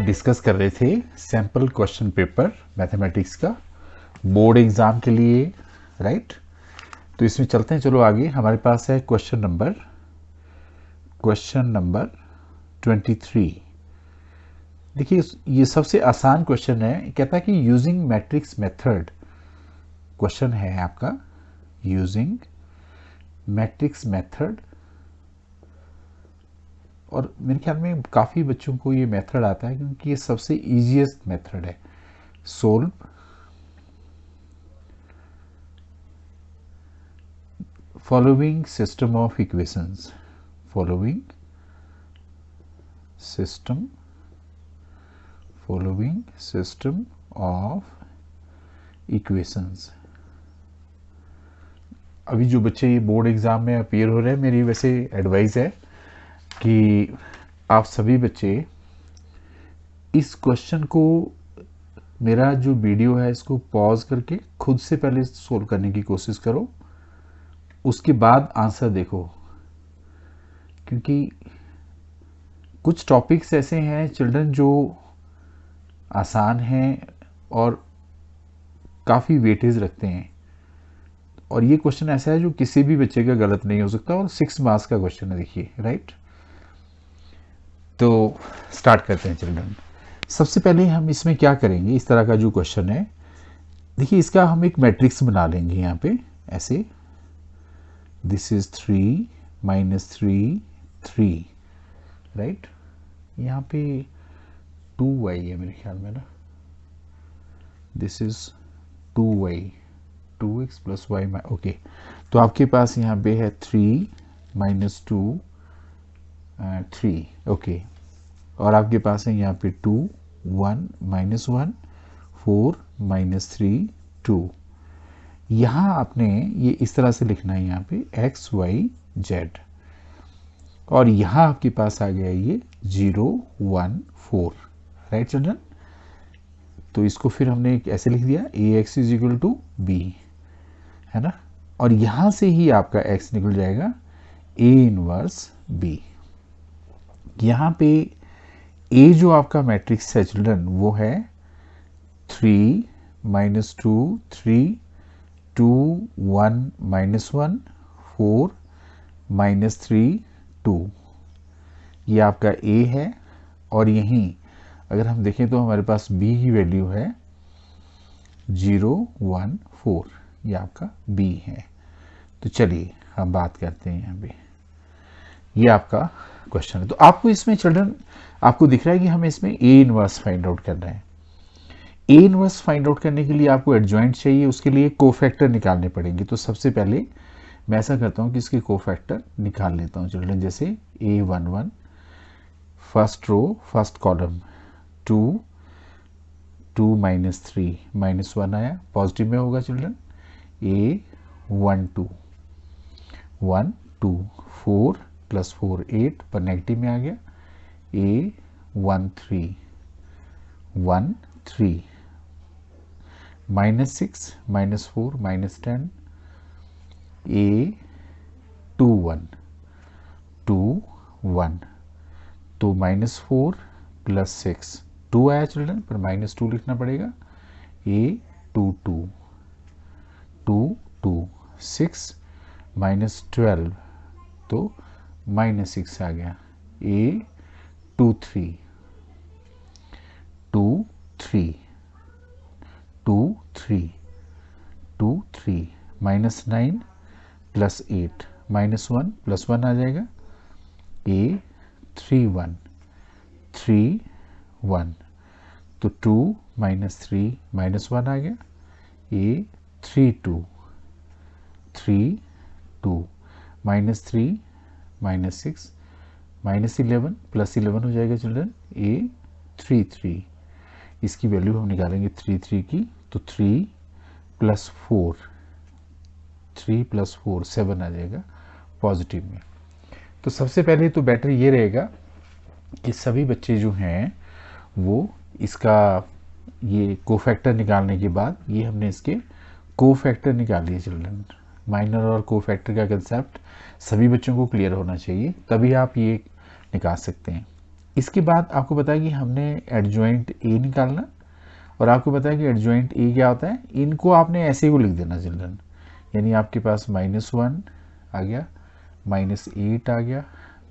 Discuss कर रहे थे सैम्पल क्वेश्चन पेपर मैथमेटिक्स का बोर्ड एग्जाम के लिए, राइट। तो इसमें चलते हैं, चलो आगे। हमारे पास है क्वेश्चन नंबर 23। देखिए ये सबसे आसान क्वेश्चन है। कहता है कि यूजिंग मैट्रिक्स मेथड, क्वेश्चन है आपका यूजिंग मैट्रिक्स मेथड। और मेरे ख्याल में काफ़ी बच्चों को ये मेथड आता है क्योंकि ये सबसे इजीएस्ट मेथड है। Solve following system of equations, following system of equations. अभी जो बच्चे ये बोर्ड एग्जाम में अपीयर हो रहे हैं, मेरी वैसे एडवाइस है कि आप सभी बच्चे इस क्वेश्चन को, मेरा जो वीडियो है इसको पॉज करके खुद से पहले सोल्व करने की कोशिश करो, उसके बाद आंसर देखो। क्योंकि कुछ टॉपिक्स ऐसे हैं चिल्ड्रन जो आसान हैं और काफ़ी वेटेज रखते हैं, और ये क्वेश्चन ऐसा है जो किसी भी बच्चे का गलत नहीं हो सकता, और 6 मार्क्स का क्वेश्चन है, देखिए, राइट। तो स्टार्ट करते हैं चिल्ड्रन। सबसे पहले हम इसमें क्या करेंगे, इस तरह का जो क्वेश्चन है, देखिए इसका हम एक मैट्रिक्स बना लेंगे यहाँ पे ऐसे, दिस इज 3 -3 3, राइट। यहाँ पे 2y है मेरे ख्याल में ना, this is 2y 2x + y, okay. तो आपके पास यहाँ पे है 3 - 2 3, ओके। और आपके पास है यहाँ पे 2 1 -1 4 -3 2। यहाँ आपने ये इस तरह से लिखना है, यहाँ पे x y z, और यहाँ आपके पास आ गया ये 0 1 4, राइट चिल्ड्रन। तो इसको फिर हमने ऐसे लिख दिया ax = b, है ना। और यहाँ से ही आपका x निकल जाएगा a इनवर्स b। यहाँ पे a जो आपका मैट्रिक्स है चिल्ड्रन वो है 3 -2 3 2 1 -1 4 -3 2, ये आपका a है। और यहीं अगर हम देखें तो हमारे पास b की वैल्यू है 0 1 4, ये आपका b है। तो चलिए हम बात करते हैं यहाँ पे, ये आपका क्वेश्चन है। तो आपको इसमें चिल्ड्रन आपको दिख रहा है कि हमें इसमें a इनवर्स फाइंड आउट करना है। a इनवर्स फाइंड आउट करने के लिए आपको एडजॉइंट चाहिए, उसके लिए कोफैक्टर निकालने पड़ेंगे। तो सबसे पहले मैं ऐसा करता हूँ कि इसके कोफैक्टर निकाल लेता हूँ चिल्ड्रन। जैसे a11 first row first column 2 2 -3 -1 आया, पॉजिटिव में होगा चिल्ड्रन। a12 1 2 4 + 4 8 पर नेगेटिव में आ गया। a13 1 3 -6 -4 -10 a21 2 1, तो -4 + 6 2 आया चिल्ड्रन, पर -2 लिखना पड़ेगा। a22 2 2 6 -12, तो -6 आ गया। a23 2 3 2 3 2 3 -9 + 8 -1 + 1 आ जाएगा। a31 3 1, तो 2 -3 -1 आ गया। a32 3 2 -3 -6 -11 + 11 हो जाएगा चिल्ड्रन। a33, इसकी वैल्यू हम निकालेंगे 33 की, तो 3 + 4 7 आ जाएगा पॉजिटिव में। तो सबसे पहले तो बेटर ये रहेगा कि सभी बच्चे जो हैं वो इसका ये कोफैक्टर निकालने के बाद ये हमने इसके कोफैक्टर निकाल लिए चिल्ड्रन। माइनर और कोफैक्टर का कंसेप्ट सभी बच्चों को क्लियर होना चाहिए, तभी आप ये निकाल सकते हैं। इसके बाद आपको पता है कि हमने एडजॉइंट ए निकालना, और आपको पता है कि एडजॉइंट ए क्या होता है, इनको आपने ऐसे को लिख देना चिल्ड्रन। यानी आपके पास -1 आ गया, -8 आ गया,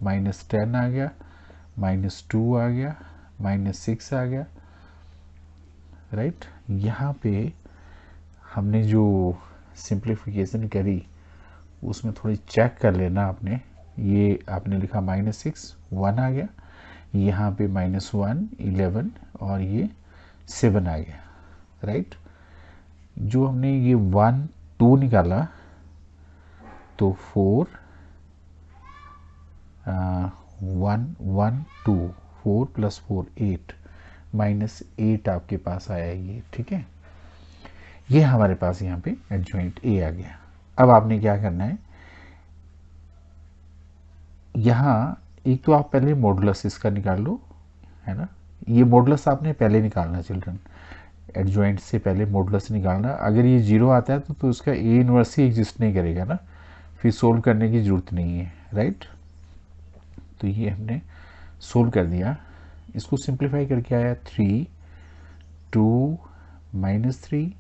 -10 आ गया, -2 आ गया, -6 आ गया, राइट। यहाँ पे हमने जो सिंप्लीफिकेशन करी उसमें थोड़ी चेक कर लेना आपने। ये आपने लिखा -6, 1 आ गया, यहाँ पे -1, 11 और ये 7 आ गया, राइट। जो हमने ये 1, 2 निकाला तो 4, 1, 1, 2, 4 + 4 8, -8 आपके पास आया ये, ठीक है। ये हमारे पास यहाँ पे एडजॉइंट ए आ गया। अब आपने क्या करना है, यहाँ एक तो आप पहले मॉडुलस इसका निकाल लो, है ना। ये मॉडुलस आपने पहले निकालना चिल्ड्रन, एडजॉइंट से पहले मॉडुलस निकालना। अगर ये 0 आता है तो उसका ए इनवर्स ही एग्जिस्ट नहीं करेगा ना, फिर सोल्व करने की ज़रूरत नहीं है, राइट। तो ये हमने सोल्व कर दिया। इसको सिंप्लीफाई करके आया 3, 2, -3,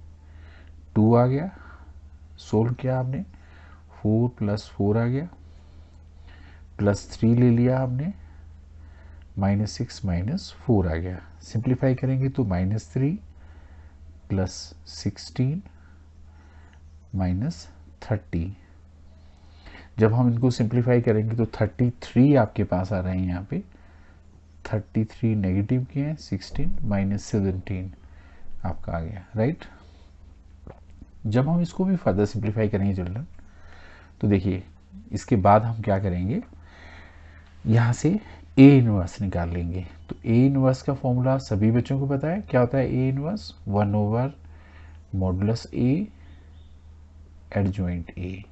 2 आ गया। सोल्व किया आपने, 4 + 4 आ गया, +3 ले लिया हमने, -6 -4 आ गया। सिंप्लीफाई करेंगे तो -3 + 16 -30। जब हम इनको सिंप्लीफाई करेंगे तो 33 आपके पास आ रहे हैं यहाँ पे, 33 नेगेटिव के हैं, 16 -17 आपका आ गया, राइट। जब हम इसको भी फर्दर सिंप्लीफाई करेंगे चिल्ड्रन, तो देखिए इसके बाद हम क्या करेंगे, यहाँ से ए इनवर्स निकाल लेंगे। तो ए इनवर्स का फॉर्मूला सभी बच्चों को पता है, क्या होता है A inverse, 1/mod A adjoint A.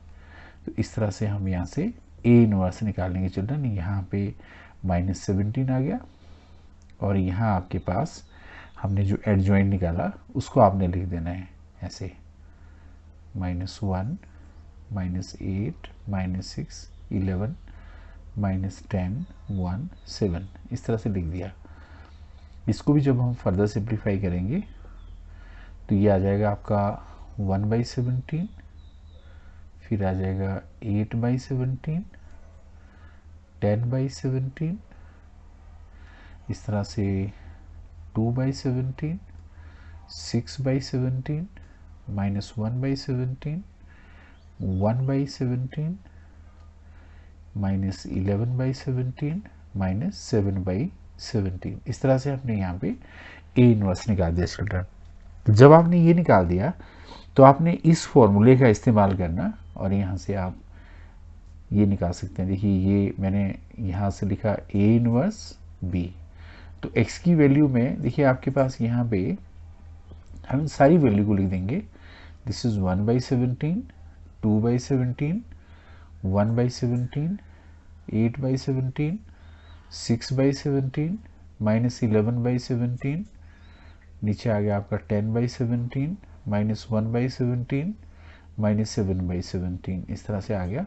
तो इस तरह से हम यहाँ से ए इनवर्स निकालेंगे चिल्ड्रन। यहाँ पे -17 आ गया, और यहाँ आपके पास हमने जो एडजॉइंट निकाला उसको आपने लिख देना है ऐसे, -1, -8, -6, 11, -10, 1, 7, इस तरह से लिख दिया। इसको भी जब हम फर्दर सिंप्लीफाई करेंगे तो ये आ जाएगा आपका 1/17, फिर आ जाएगा 8/17, 10/17, इस तरह से 2/17, 6/17, -1/17, 1/17, -11/17, -7/17। इस तरह से हमने यहाँ पे ए इनवर्स निकाल दिया चिल्ड्रन। जब आपने ये निकाल दिया तो आपने इस फॉर्मूले का इस्तेमाल करना, और यहाँ से आप ये निकाल सकते हैं। देखिए ये मैंने यहाँ से लिखा ए इनवर्स बी, तो x की वैल्यू में देखिए आपके पास यहाँ पे हम सारी वैल्यू को लिख देंगे। दिस इज 1/17, 2/17, 1/17, 8/17, 6/17, -11/17, नीचे आ गया आपका 10/17, -1/17, -7/17, इस तरह से आ गया।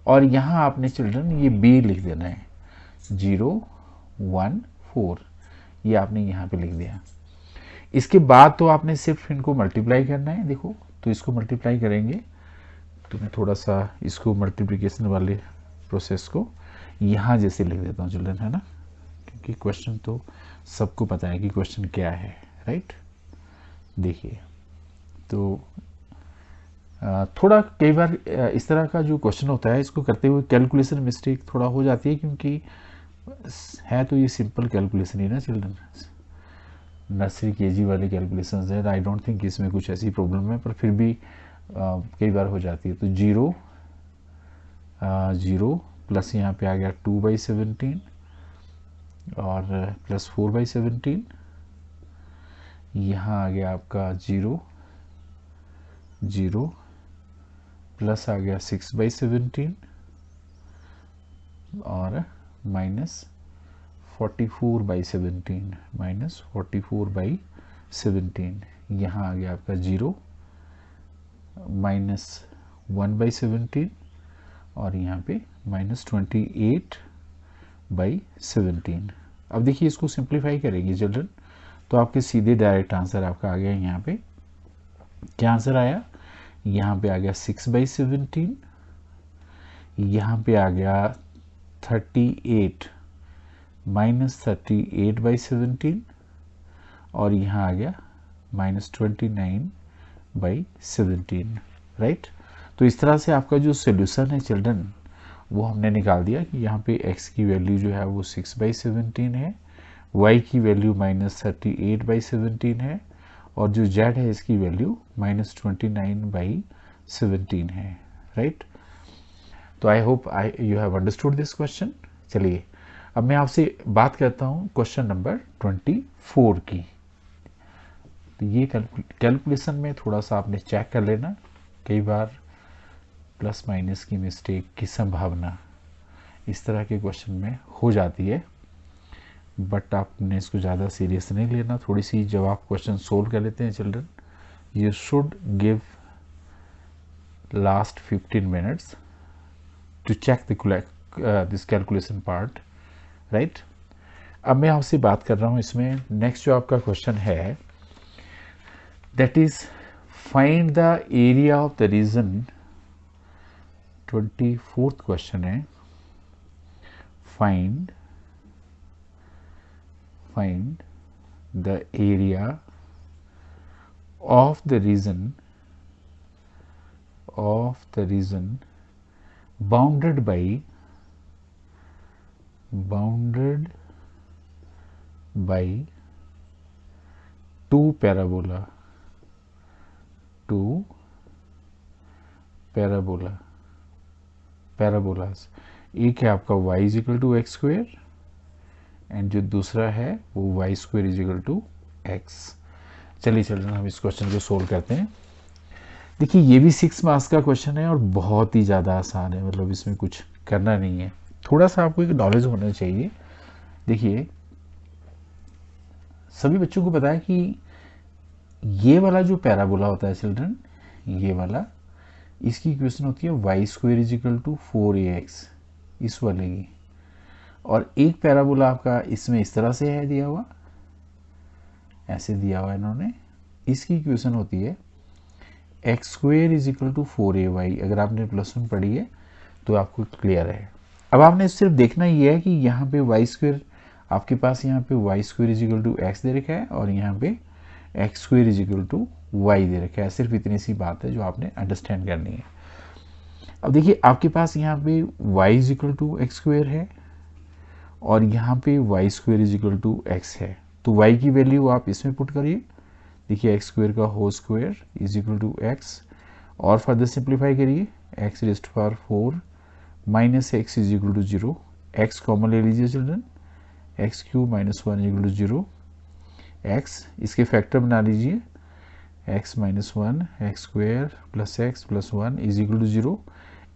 और यहाँ आपने चिल्ड्रन ये बी लिख देना है, 0, 1, 4, ये आपने यहाँ पे लिख दिया। इसके बाद तो आपने सिर्फ इनको मल्टीप्लाई करना है। देखो तो इसको मल्टीप्लाई करेंगे तो मैं थोड़ा सा इसको मल्टीप्लिकेशन वाले प्रोसेस को यहाँ जैसे लिख देता हूँ चिल्ड्रन, है ना, क्योंकि क्वेश्चन तो सबको पता है कि क्वेश्चन क्या है, राइट। देखिए तो थोड़ा कई बार इस तरह का जो क्वेश्चन होता है इसको करते हुए कैलकुलेशन मिस्टेक थोड़ा हो जाती है, क्योंकि है तो ये सिंपल कैलकुलेशन ही ना चिल्ड्रन, नर्सरी केजी वाले कैलकुलेशंस है। आई डोंट थिंक इसमें कुछ ऐसी प्रॉब्लम है, पर फिर भी कई बार हो जाती है। तो 0 प्लस यहाँ पे आ गया 2/17 और प्लस 4/17, यहाँ आ गया आपका 0 प्लस आ गया 6/17 और 44/17 माइनस 44/17, यहाँ आ गया आपका 0 माइनस 1/17 और यहाँ पे माइनस 28/17। अब देखिए इसको सिंप्लीफाई करेंगे चिल्ड्रन तो आपके सीधे डायरेक्ट आंसर आपका आ गया। यहाँ पे क्या आंसर आया, यहाँ पे आ गया 6/17, यहाँ पे आ गया 38 माइनस 38/17 और यहाँ आ गया माइनस 29/17, राइट। तो इस तरह से आपका जो सोल्यूशन है चिल्ड्रन वो हमने निकाल दिया कि यहाँ पे x की वैल्यू जो है वो 6/17 है, y की वैल्यू माइनस 38/17 है और जो z है इसकी वैल्यू माइनस 29/17 है, राइट। तो आई hope you have understood this question. चलिए अब मैं आपसे बात करता हूँ क्वेश्चन नंबर 24 की। तो ये कैलकुलेशन में थोड़ा सा आपने चेक कर लेना, कई बार प्लस माइनस की मिस्टेक की संभावना इस तरह के क्वेश्चन में हो जाती है, बट आपने इसको ज़्यादा सीरियस नहीं लेना। थोड़ी सी जब आप क्वेश्चन सोल्व कर लेते हैं children, you should give last 15 minutes to check this calculation part, right. अब मैं आपसे बात कर रहा हूँ इसमें नेक्स्ट जो आपका क्वेश्चन है that is find the area of the region. 24th question है find the area of the region bounded by two parabolas। एक है आपका y is equal to x square and जो दूसरा है वो y square is equal to x. चलिए children हम इस क्वेश्चन को सोल्व करते हैं। देखिए ये भी 6 मार्क्स का क्वेश्चन है और बहुत ही ज़्यादा आसान है, मतलब इसमें कुछ करना नहीं है, थोड़ा सा आपको एक नॉलेज होना चाहिए। देखिए सभी बच्चों को पता है कि ये वाला जो पैराबोला होता है चिल्ड्रन, ये वाला, इसकी इक्वेशन होती है y square is equal to 4ax, इस वाले की। और एक पैराबोला आपका इसमें इस तरह से है दिया हुआ, ऐसे दिया हुआ इन्होंने, इसकी इक्वेशन होती है x square is equal to 4ay। अगर आपने +1 पढ़ी है तो आपको क्लियर है। अब आपने सिर्फ देखना ये है कि यहाँ पे वाई स्क्वेयर आपके पास, यहाँ पे Y square is equal to X दे रखा है और यहाँ पे X square is equal to Y दे रखा है। सिर्फ इतनी सी बात है जो आपने अंडरस्टैंड करनी है। अब देखिए आपके पास यहाँ पे y is equal to x square है और यहाँ पे Y square is equal to x है, तो वाई की वैल्यू आप इसमें पुट करिए। देखिए एक्स स्क्वेयर का whole square is equal to x, और फर्दर सिंप्लीफाई करिए, x raised to power 4 minus x is equal to 0। X common ले लीजिए children, x cube minus 1 is equal to 0। X इसके फैक्टर बना लीजिए, x minus 1 x square plus x plus 1 is equal to 0।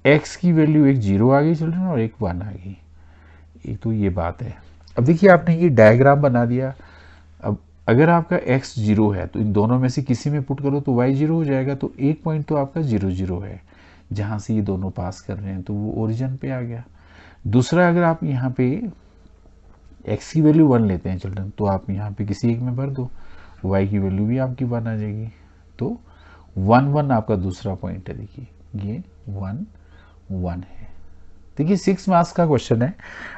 X की value एक 0 आ गई children और एक 1 आ गई, एक तो ये बात है। अब देखिए आपने ये डायग्राम बना दिया। अब अगर आपका x 0 है तो इन दोनों में से किसी में पुट करो तो y 0 हो जाएगा, तो एक पॉइंट तो आपका 0 0 है जहाँ से ये दोनों पास कर रहे हैं, तो वो ओरिजिन पे आ गया। दूसरा अगर आप यहाँ पे x की वैल्यू 1 लेते हैं चिल्ड्रन, तो आप यहाँ पे किसी एक में भर दो, y की वैल्यू भी आपकी 1 आ जाएगी, तो 1 1 आपका दूसरा पॉइंट है। देखिए ये 1 1 है। देखिए 6 मार्क्स का क्वेश्चन है,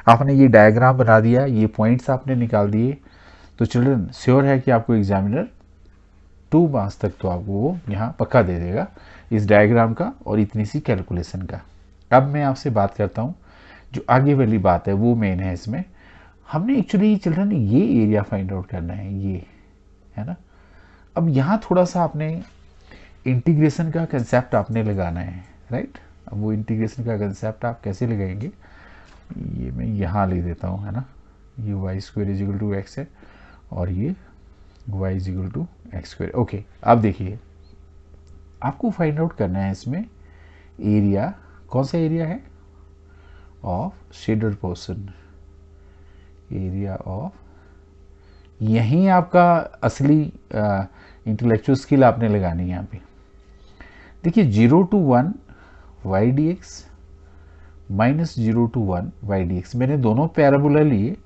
आपने ये डायग्राम बना दिया, ये पॉइंट्स आपने निकाल दिए, तो चिल्ड्रन श्योर है कि आपको एग्जामिनर 2 मार्क्स तक तो आपको वो यहाँ पक्का दे देगा इस डायग्राम का और इतनी सी कैलकुलेशन का। अब मैं आपसे बात करता हूँ जो आगे वाली बात है, वो मेन है इसमें। हमने एक्चुअली चिल्ड्रन ये एरिया फाइंड आउट करना है, ये है ना। अब यहाँ थोड़ा सा आपने इंटीग्रेशन का कंसेप्ट आपने लगाना है, राइट। अब वो इंटीग्रेशन का कंसेप्ट आप कैसे लगाएंगे, ये मैं यहाँ ले देता हूँ, है ना। ये y square is equal to x है और ये y is equal to x square. Okay, अब देखिए आपको फाइंड आउट करना है इसमें एरिया, कौन सा एरिया है, of shaded portion, area of, यहीं आपका असली इंटेलेक्चुअल स्किल आपने लगानी है यहाँ पे। देखिए 0 to 1 y d x minus 0 to 1 y d x, मैंने दोनों पैराबोला लिए।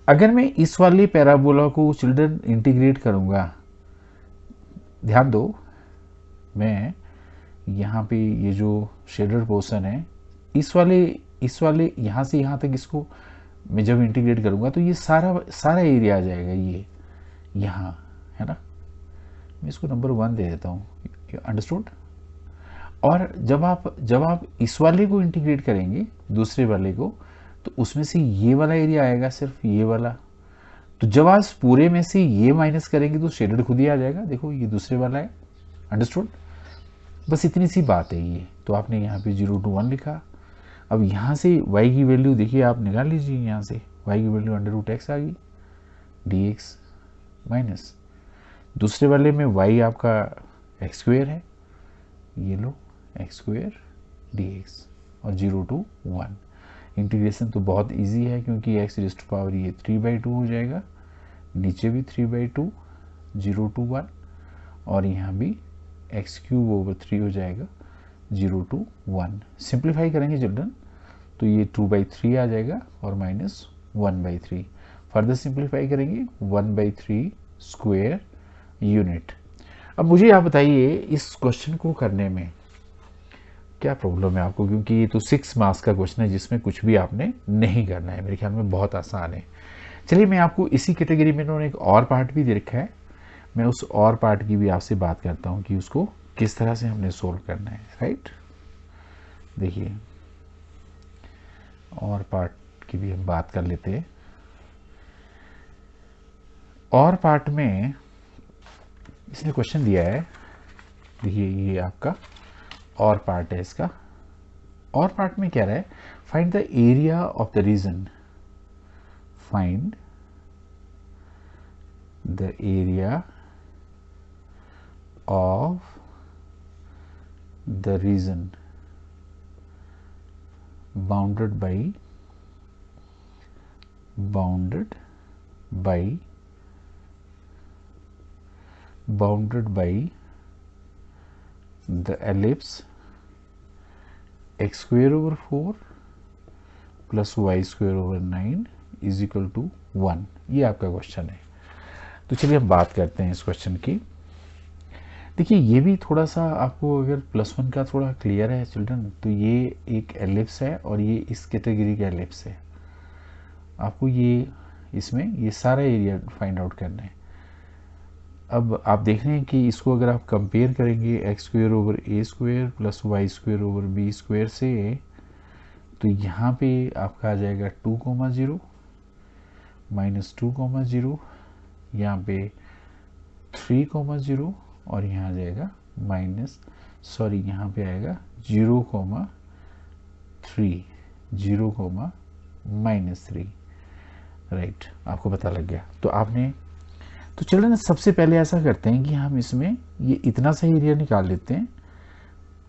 अगर मैं इस वाले पैराबोला को चिल्ड्रन इंटीग्रेट करूँगा, ध्यान दो, मैं यहाँ पे ये जो शेडर पोर्शन है, इस वाले यहाँ से यहाँ तक इसको मैं जब इंटीग्रेट करूँगा तो ये सारा एरिया आ जाएगा, ये यहाँ है ना। मैं इसको नंबर 1 दे देता हूँ, अंडरस्टूड। और जब आप इस वाले को इंटीग्रेट करेंगे, दूसरे वाले को, तो उसमें से ये वाला एरिया आएगा, सिर्फ ये वाला। तो जब आप पूरे में से ये माइनस करेंगे तो शेडेड खुद ही आ जाएगा। देखो ये दूसरे वाला है, अंडरस्टूड। बस इतनी सी बात है ये। तो आपने यहाँ पे 0 to 1 लिखा। अब यहाँ से y की वैल्यू देखिए आप निकाल लीजिए, यहाँ से y की वैल्यू √x आ गई, dx माइनस दूसरे वाले में y आपका x² है, ये लो x² dx, और 0 to 1। इंटीग्रेशन तो बहुत इजी है क्योंकि x रेज़ टू पावर ये 3/2 हो जाएगा, नीचे भी 3/2, 0 to 1, और यहाँ भी x³/3 हो जाएगा 0 to 1। सिंप्लीफाई करेंगे चिल्ड्रन तो ये 2/3 आ जाएगा और माइनस 1/3। फर्दर सिंप्लीफाई करेंगे 1/3 स्क्वायर यूनिट। अब मुझे आप बताइए इस क्वेश्चन को करने में क्या प्रॉब्लम है आपको, क्योंकि ये तो 6 मार्क्स का क्वेश्चन है जिसमें कुछ भी आपने नहीं करना है। मेरे ख्याल में बहुत आसान है। चलिए मैं आपको इसी कैटेगरी में इन्होंने एक और पार्ट भी दे रखा है, मैं उस और पार्ट की भी आपसे बात करता हूँ कि उसको किस तरह से हमने सोल्व करना है, राइट। देखिए और पार्ट की भी हम बात कर लेते हैं। और पार्ट में इसने क्वेश्चन दिया है, देखिए ये आपका और पार्ट है इसका। और पार्ट में क्या रहा है, find the area of the region, find the area of the region bounded by the ellipse x²/4 plus y²/9 is equal to 1। ये आपका क्वेश्चन है। तो चलिए हम बात करते हैं इस क्वेश्चन की। देखिए ये भी थोड़ा सा आपको अगर +1 का थोड़ा क्लियर है चिल्ड्रन, तो ये एक एलिप्स है और ये इस कैटेगरी का एलिप्स है। आपको ये इसमें ये सारा एरिया फाइंड आउट करना है। अब आप देख रहे हैं कि इसको अगर आप कंपेयर करेंगे x² plus y² से, तो यहाँ पे आपका आ जाएगा 2,0 -2,0, यहाँ पे 3,0 और यहाँ आ जाएगा यहाँ पे आएगा 0,3 -3, राइट। आपको पता लग गया। तो आपने तो चलो ना सबसे पहले ऐसा करते हैं कि हम इसमें ये इतना सा एरिया निकाल लेते हैं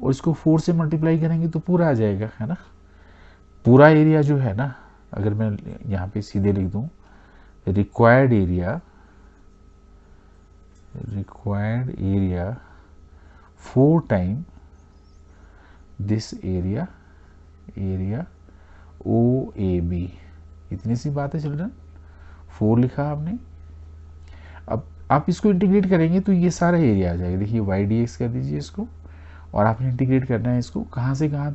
और इसको 4 से मल्टीप्लाई करेंगे तो पूरा आ जाएगा, है ना। पूरा एरिया जो है ना, अगर मैं यहाँ पे सीधे लिख दूँ required area 4 time this area OAB, इतनी सी बात है चिल्ड्रन। 4 लिखा आपने। अब आप इसको इंटीग्रेट करेंगे तो ये सारा एरिया आ जाएगा। देखिए y dx कर दीजिए इसको, और आपने इंटीग्रेट करना है इसको कहाँ से कहाँ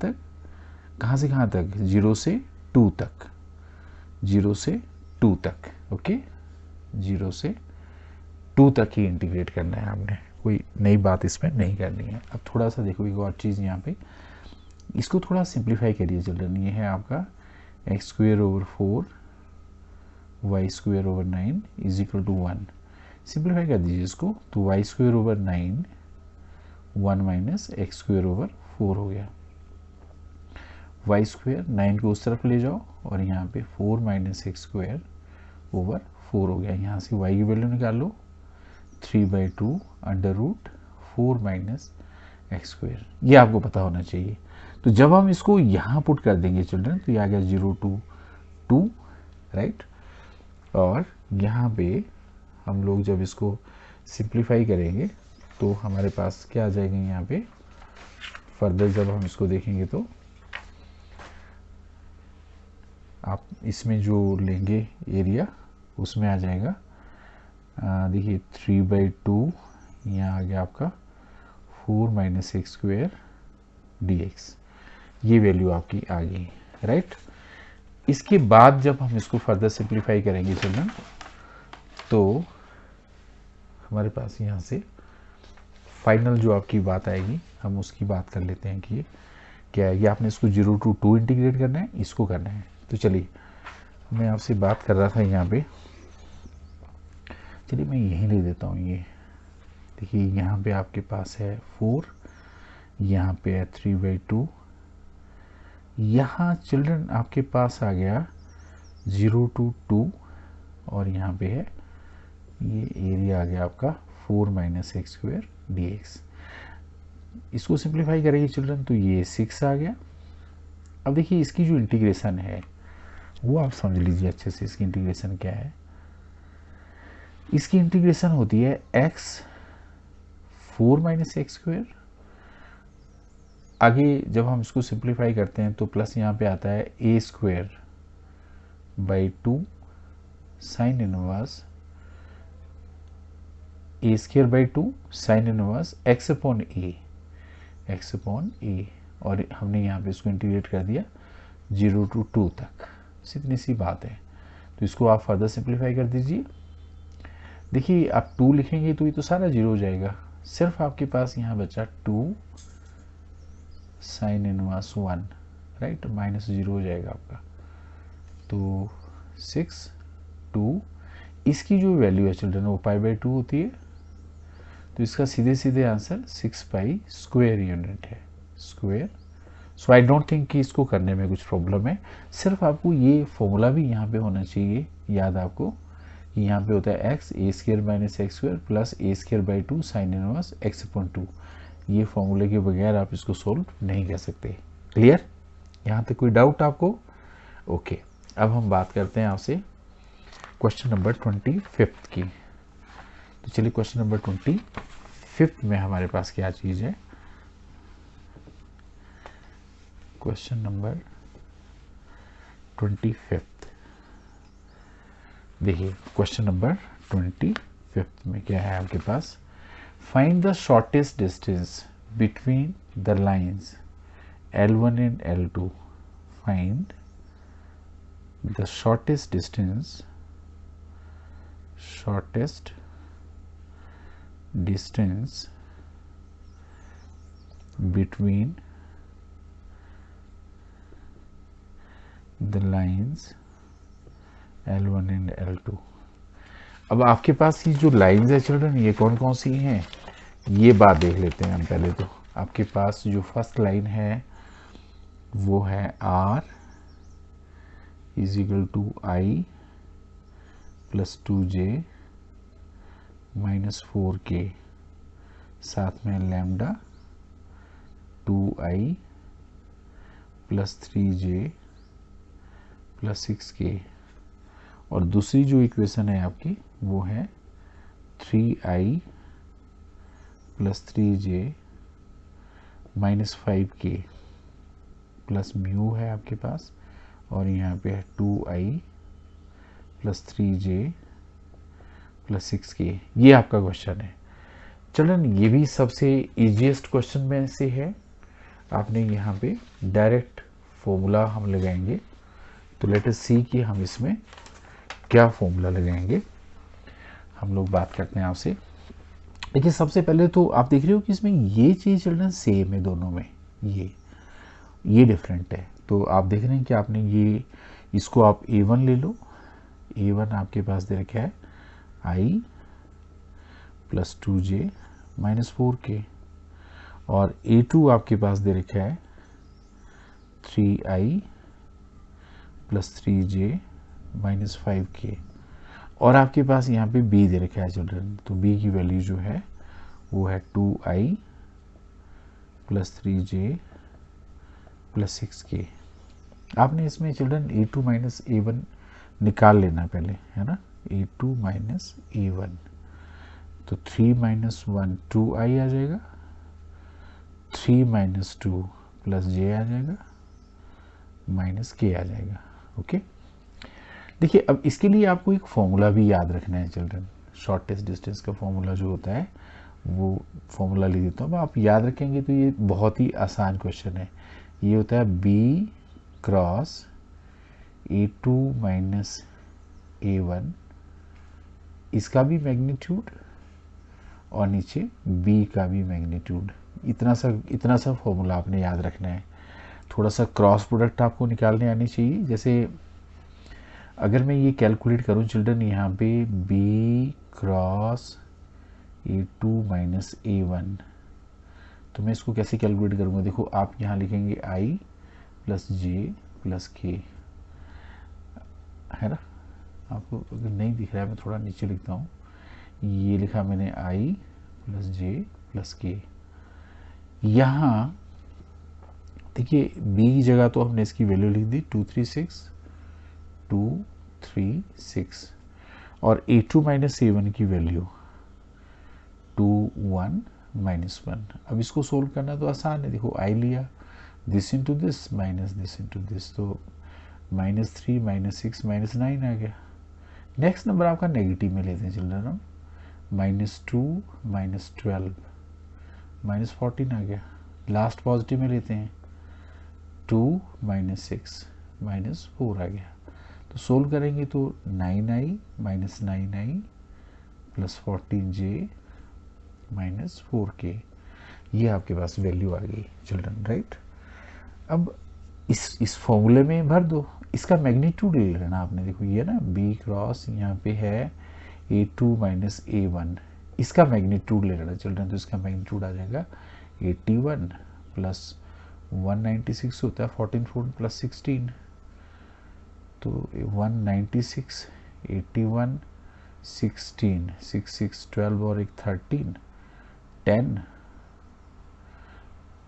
तक, 0 से 2 तक, 0 से 2 तक, ओके। 0 से 2 तक ही इंटीग्रेट करना है आपने, कोई नई बात इसमें नहीं करनी है। अब थोड़ा सा देखो एक और चीज़ यहाँ पे, इसको थोड़ा सिंप्लीफाई करिए चिल्ड्रन। ये है आपका x²/4 y²/9 is equal to 1। Simplify कर दीजिए इसको, तो y²/9 1 माइनस x²/4 हो गया। y² 9 को उस तरफ ले जाओ और यहाँ पे 4 माइनस x²/4 हो गया। यहाँ से y की वैल्यू निकाल लो, 3/2 √4 माइनस x²। ये आपको पता होना चाहिए। तो जब हम इसको यहाँ पुट कर देंगे चिल्ड्रन, तो ये आ गया 0 to 2, राइट। और यहाँ पे हम लोग जब इसको सिंप्लीफाई करेंगे तो हमारे पास क्या आ जाएगा, यहाँ पे फर्दर जब हम इसको देखेंगे तो आप इसमें जो लेंगे एरिया उसमें आ जाएगा, देखिए 3/2, यहाँ आ गया आपका 4 माइनस एक्स स्क्वेयर dx, ये वैल्यू आपकी आ गई, राइट। इसके बाद जब हम इसको फर्दर सिंप्लीफाई करेंगे चिल्ड्रन, तो हमारे पास यहाँ से फाइनल जो आपकी बात आएगी, हम उसकी बात कर लेते हैं कि क्या है। ये आपने इसको 0 to 2 इंटीग्रेट करना है, इसको करना है। तो चलिए, मैं आपसे बात कर रहा था यहाँ पे, चलिए मैं यहीं ले देता हूँ। ये देखिए यहाँ पे आपके पास है 4, यहाँ पे है 3/2, यहाँ चिल्ड्रन आपके पास आ गया 0 to 2, और यहाँ पे है ये एरिया आ गया आपका 4 माइनस एक्स स्क्वेयर dx। इसको सिंप्लीफाई करेंगे चिल्ड्रन तो ये 6 आ गया। अब देखिए इसकी जो इंटीग्रेशन है वो आप समझ लीजिए अच्छे से, इसकी इंटीग्रेशन क्या है। इसकी इंटीग्रेशन होती है x 4 माइनस एक्स स्क्वेयर, आगे जब हम इसको सिंप्लीफाई करते हैं तो प्लस यहाँ पे आता है a square by 2 sine inverse a square by 2 sine inverse x upon a, और हमने यहाँ पे इसको इंटीग्रेट कर दिया 0 to 2 तक, इतनी सी बात है। तो इसको आप फर्दर सिंप्लीफाई कर दीजिए। देखिए आप 2 लिखेंगे तो ये तो सारा 0 हो जाएगा, सिर्फ आपके पास यहाँ बचा 2 साइन इनवर्स 1, राइट, माइनस 0 हो जाएगा आपका। तो 6 2, इसकी जो वैल्यू है चिल्ड्रन वो π/2 होती है, तो इसका सीधे सीधे आंसर 6π स्क्वायर यूनिट है, square. So I don't think कि इसको करने में कुछ प्रॉब्लम है। सिर्फ आपको ये फॉर्मूला भी यहाँ पे होना चाहिए याद आपको, कि यहाँ पे होता है x a square minus X square plus a square by 2 sine inverse x upon 2। ये फॉर्मूले के बगैर आप इसको सोल्व नहीं कर सकते। क्लियर, यहाँ तक कोई डाउट आपको? ओके, अब हम बात करते हैं आपसे क्वेश्चन नंबर 25 की। तो चलिए क्वेश्चन नंबर 25 में हमारे पास क्या चीज़ है। क्वेश्चन नंबर 25, देखिए क्वेश्चन नंबर 25 में क्या है आपके पास, find the shortest distance between the lines L1 and L2। Find the shortest distance between the lines L1 and L2। अब आपके पास ये जो लाइंस है चिल्ड्रन, ये कौन कौन सी हैं, ये बात देख लेते हैं हम पहले। तो आपके पास जो फर्स्ट लाइन है वो है R = I + 2j - 4k, साथ में लैम्डा 2i + 3j + 6k, और दूसरी जो इक्वेशन है आपकी वो है 3i + 3j - 5k plus mu है आपके पास, और यहाँ पे है 2i + 3j + 6k। ये आपका क्वेश्चन है चिल्ड्रन। ये भी सबसे इजीएस्ट क्वेश्चन में से है। आपने यहाँ पे डायरेक्ट फॉर्मूला हम लगाएंगे, तो लेट अस सी कि हम इसमें क्या फॉर्मूला लगाएंगे। हम लोग बात करते हैं आपसे। देखिए सबसे पहले तो आप देख रहे हो कि इसमें ये चीज़ चिल्ड्रन सेम है दोनों में, ये डिफरेंट है। तो आप देख रहे हैं कि आपने ये, इसको आप A1 ले लो। A1 आपके पास दे रखा है I + 2j - 4k, और A2 आपके पास दे रखा है 3i + 3j - 5k, और आपके पास यहाँ पे B दे रखा है चिल्ड्रन। तो B की वैल्यू जो है वो है 2i + 3j + 6k। आपने इसमें चिल्ड्रन A2 - A1 निकाल लेना पहले, है ना। A2 माइनस A1, तो 3 माइनस 1 2i आ जाएगा, 3 माइनस 2 प्लस j आ जाएगा, माइनस k आ जाएगा। ओके, देखिए अब इसके लिए आपको एक फॉर्मूला भी याद रखना है चिल्ड्रन। शॉर्टेस्ट डिस्टेंस का फॉर्मूला जो होता है वो फॉर्मूला लिख देता हूँ। आप याद रखेंगे तो ये बहुत ही आसान क्वेश्चन है। ये होता है b cross A2 minus A1, इसका भी मैग्नीट्यूड और नीचे b का भी मैग्नीट्यूड। इतना सा फॉर्मूला आपने याद रखना है। थोड़ा सा क्रॉस प्रोडक्ट आपको निकालने आनी चाहिए। जैसे अगर मैं ये कैलकुलेट करूँ चिल्ड्रन, यहाँ पे b cross A2 minus A1, तो मैं इसको कैसे कैलकुलेट करूँगा? देखो आप यहाँ लिखेंगे i प्लस जे प्लस के, है ना। आपको अगर नहीं दिख रहा है मैं थोड़ा नीचे लिखता हूँ। ये लिखा मैंने i प्लस जे प्लस के। यहाँ देखिए b की जगह तो हमने इसकी वैल्यू लिख दी 236 और A2 माइनस A1 की वैल्यू 21 माइनस 1। अब इसको सोल्व करना तो आसान है। देखो i लिया, this into this minus this into this, तो माइनस 3 माइनस 6 माइनस 9 आ गया। नेक्स्ट नंबर आपका नेगेटिव में लेते हैं चिल्ड्रन हम, माइनस 2 माइनस 12 माइनस 14 आ गया। लास्ट पॉजिटिव में लेते हैं, 2 माइनस 6 माइनस 4 आ गया। तो सोल्व करेंगे तो 9i minus 9i plus 14j minus 4k, ये आपके पास वैल्यू आ गई चिल्ड्रन, राइट। अब इस फॉर्मूले में भर दो, इसका मैग्नीट्यूड ले लेना आपने। देखो ये ना b क्रॉस यहाँ पे है A2 माइनस A1, इसका मैग्नीट्यूड ले लेना चिल्ड्रन। तो इसका मैग्नीट्यूड आ जाएगा 81 प्लस 196 होता है 14 4 प्लस 16, तो 196 81 16 6 6 12 और एक 13 10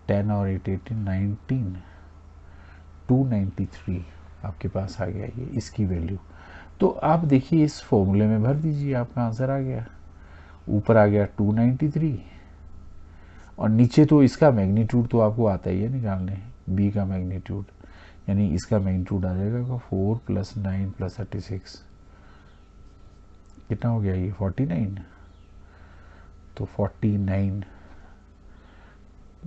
10 और 8 18 19 293 आपके पास आ गया ये इसकी वैल्यू। तो आप देखिए इस फॉर्मूले में भर दीजिए, आपका आंसर आ गया। ऊपर आ गया 293 और नीचे तो इसका मैग्नीट्यूड तो आपको आता ही है निकालने, b का मैग्नीट्यूड, यानी इसका मैग्नीट्यूड आ जाएगा 4 प्लस 9 प्लस 36, कितना हो गया ये 49। तो 49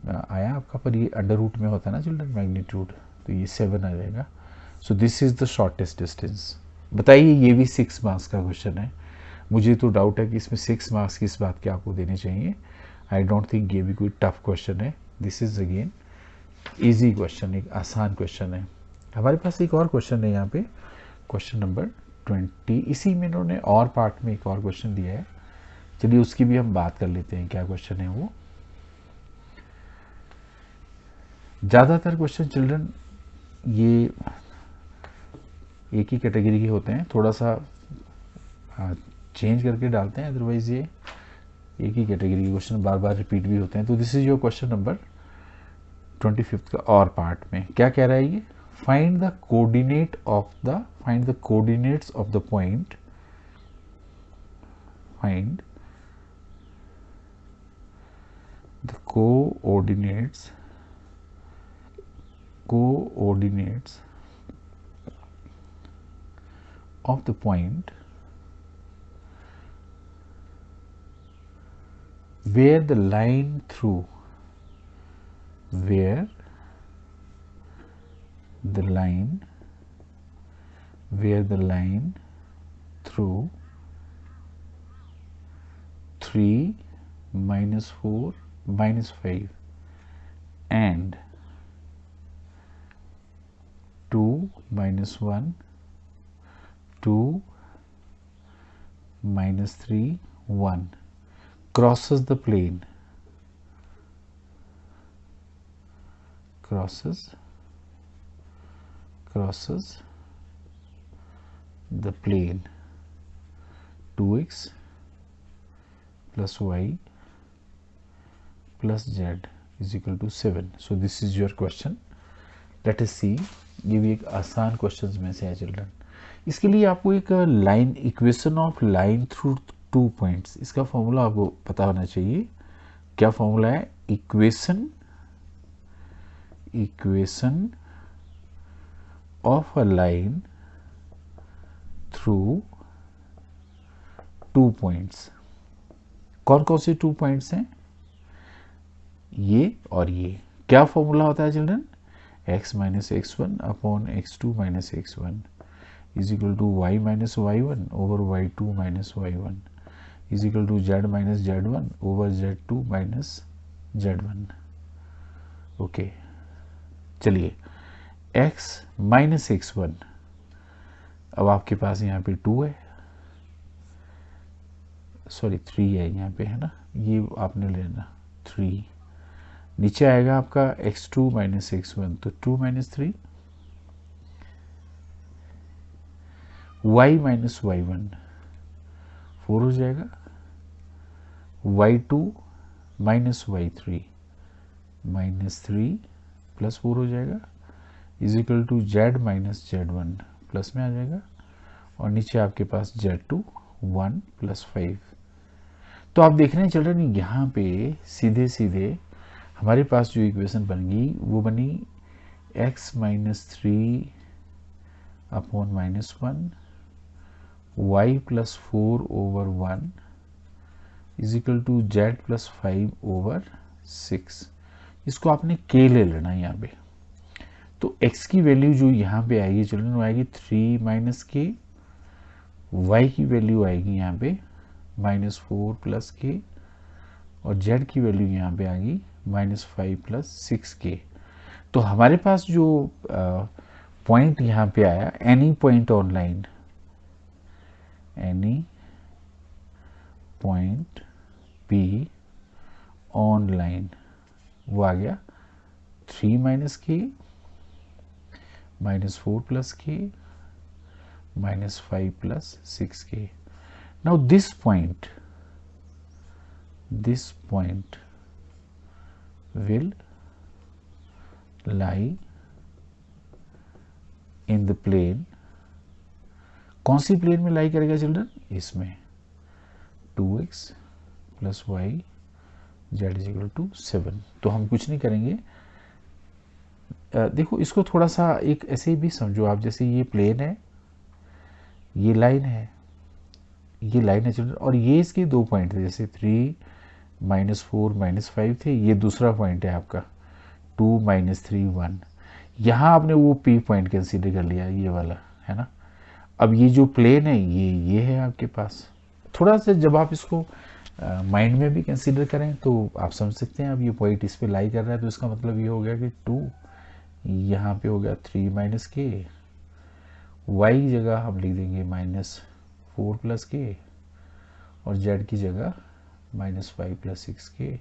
आया आपका, पर ये अंडर रूट में होता है ना चिल्ड्रन मैग्नीट्यूड, तो ये 7 आ जाएगा। So this is the shortest distance. बताइए ये भी 6 मार्क्स का क्वेश्चन है। मुझे तो डाउट है कि इसमें 6 मार्क्स किस बात के आपको देने चाहिए। आई डोंट थिंक ये भी कोई टफ क्वेश्चन है। This is again easy question, एक आसान क्वेश्चन है। हमारे पास एक और क्वेश्चन है यहाँ पे, क्वेश्चन नंबर 20। इसी में इन्होंने और पार्ट में एक और क्वेश्चन दिया है, चलिए उसकी भी हम बात कर लेते हैं। क्या क्वेश्चन है वो? ज़्यादातर क्वेश्चन चिल्ड्रन ये एक ही कैटेगरी के होते हैं, थोड़ा सा चेंज करके डालते हैं, अदरवाइज ये एक ही कैटेगरी के क्वेश्चन बार बार रिपीट भी होते हैं। तो this is your question number 25 का और पार्ट में क्या कह रहा है ये? Find the coordinates of the point, find the coordinates of the point where the line through where the line through 3 minus 4 minus 5 and 2 minus 1 2 minus 3 1 crosses the plane, crosses the plane 2x plus y plus z is equal to 7. So this is your question. Let us see, ये भी एक आसान questions में से है children. इसके लिए आपको एक line, equation of line through 2 points, इसका फॉर्मूला आपको पता होना चाहिए। क्या फॉर्मूला है? Equation of a line through 2 points. कौन कौन से 2 पॉइंट्स हैं? ये और ये। क्या फॉर्मूला होता है children? x minus x1 upon x2 minus x1 is equal to y minus y1 over y2 minus y1 is equal to z minus z1 over z2 minus z1। Okay, चलिए x minus x1, अब आपके पास यहाँ पे 2 है, sorry 3 है यहाँ पे, है ना, ये आपने लेना 3। नीचे आएगा आपका x2 माइनस x1, तो 2 माइनस 3, y माइनस y1 4 हो जाएगा, y2 minus y3 minus 3 plus 4 हो जाएगा is equal to z minus z1 plus में आ जाएगा, और नीचे आपके पास z2 1 प्लस 5। तो आप देख रहे हैं चिल्ड्रन, यहाँ पे सीधे सीधे हमारे पास जो इक्वेशन बन गई वो बनी x minus 3 upon minus 1 y plus 4 over 1 is equal to z plus 5 over 6। इसको आपने k ले लेना यहाँ पे। तो x की वैल्यू जो यहाँ पे आएगी चिल्ड्रन वो आएगी 3 माइनस k, y की वैल्यू आएगी यहाँ पे माइनस 4 प्लस k, और z की वैल्यू यहाँ पे आएगी माइनस 5 प्लस 6k। तो हमारे पास जो पॉइंट यहाँ पे आया, any point on line, any point p on line, वो आ गया 3 minus k minus 4 plus k minus 5 plus 6k। Now this point will lie in the plane। कौन सी प्लेन में लाई करेगा चिल्ड्रन? इसमें 2x plus y z is equal to 7। तो हम कुछ नहीं करेंगे, देखो इसको थोड़ा सा एक ऐसे भी समझो आप, जैसे ये प्लेन है, ये लाइन है, ये लाइन है चिल्ड्रन, और ये इसके 2 पॉइंट थे, जैसे 3 माइनस 4 माइनस 5 थे, ये दूसरा पॉइंट है आपका 2 माइनस 3 1। यहाँ आपने वो पी पॉइंट कंसीडर कर लिया, ये वाला है ना। अब ये जो प्लेन है ये है आपके पास। थोड़ा सा जब आप इसको माइंड में भी कंसीडर करें तो आप समझ सकते हैं, अब ये पॉइंट इस पे लाई कर रहा है, तो इसका मतलब ये हो गया कि 2 यहाँ पे हो गया 3 माइनस के, वाई की जगह हम लिख देंगे माइनस 4 प्लस के, और जेड की जगह minus 5 plus 6k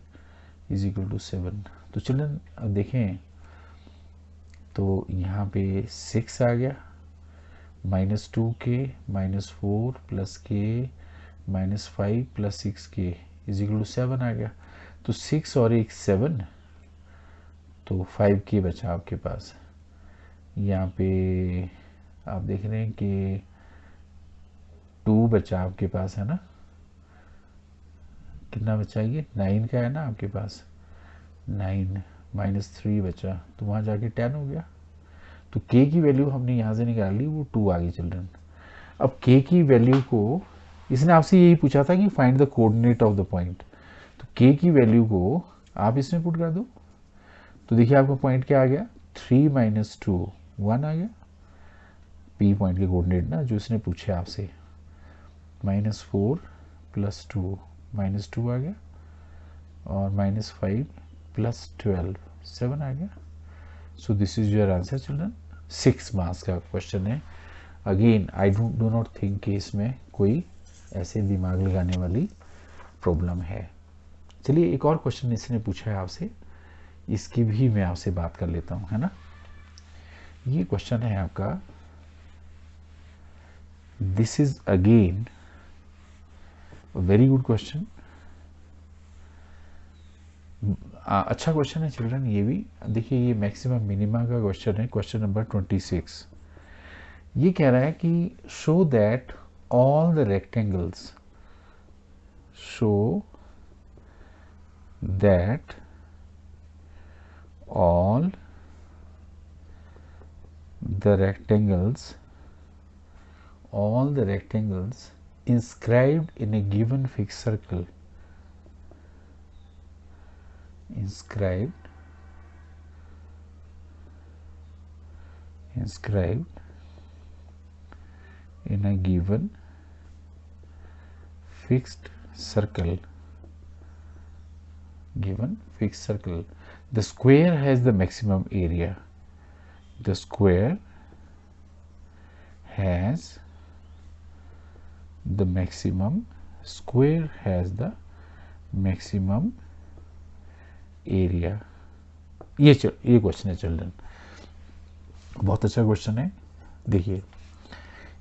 is equal to 7। तो चिल्ड्रन अब देखें, तो यहाँ पे 6 आ गया, minus 2k minus 4 plus k minus 5 plus 6k is equal to 7 आ गया। तो 6 और 1 7, तो 5k बचा आपके पास। यहाँ पे आप देख रहे हैं कि 2 बचा आपके पास, है ना। कितना बचा? ये 9 का है ना आपके पास, 9 माइनस 3 बचा, तो वहाँ जाके 10 हो गया। तो k की वैल्यू हमने यहाँ से निकाल ली, वो 2 आ गई चिल्ड्रन। अब k की वैल्यू को, इसने आपसे यही पूछा था कि find the coordinate of the point, तो k की वैल्यू को आप इसमें पुट कर दो। तो देखिए आपका पॉइंट क्या आ गया, 3 माइनस 2 1 आ गया, p पॉइंट के कोऑर्डिनेट ना जो इसने पूछे आपसे, माइनस 4 प्लस 2 माइनस 2 आ गया, और माइनस 5 प्लस 12 7 आ गया। So this is your answer children. 6 marks का क्वेश्चन है। Again I do not think कि इसमें कोई ऐसे दिमाग लगाने वाली प्रॉब्लम है। चलिए एक और क्वेश्चन इसने पूछा है आपसे, इसकी भी मैं आपसे बात कर लेता हूँ, है ना। ये क्वेश्चन है आपका, this is again very good question, अच्छा क्वेश्चन है चिल्ड्रन। ये भी देखिए, ये मैक्सिमम मिनिमा का क्वेश्चन है, क्वेश्चन नंबर 26। ये कह रहा है कि show that all the rectangles, show that all the rectangles inscribed in a given fixed circle, inscribed in a given fixed circle, the square has the maximum area, the square has the maximum area। ये question है children, बहुत अच्छा question है। देखिए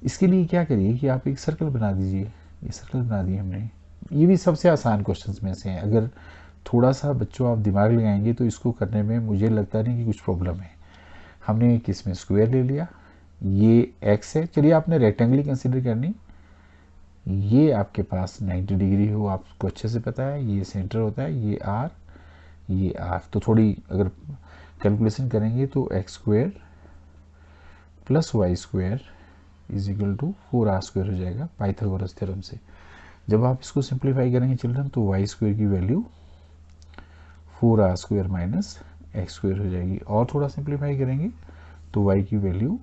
इसके लिए क्या करिए कि आप एक सर्कल बना दीजिए, ये सर्कल बना दिए हमने। ये भी सबसे आसान क्वेश्चंस में से है, अगर थोड़ा सा बच्चों आप दिमाग लगाएंगे तो इसको करने में मुझे लगता नहीं कि कुछ प्रॉब्लम है। हमने किस में स्क्वायर ले लिया, ये एक्स है, चलिए आपने रेक्टेंगल कंसिडर करनी, ये आपके पास 90 डिग्री हो, आपको अच्छे से पता है, ये सेंटर होता है, ये आर, ये आर। तो थोड़ी अगर कैलकुलेशन करेंगे तो x square plus y square is equal to 4r square हो जाएगा पाइथागोरस थ्योरम से। जब आप इसको सिंप्लीफाई करेंगे चिल्ड्रन तो वाई स्क्वायर की value 4r square minus X square हो जाएगी, और थोड़ा सिंप्लीफाई करेंगे तो y की value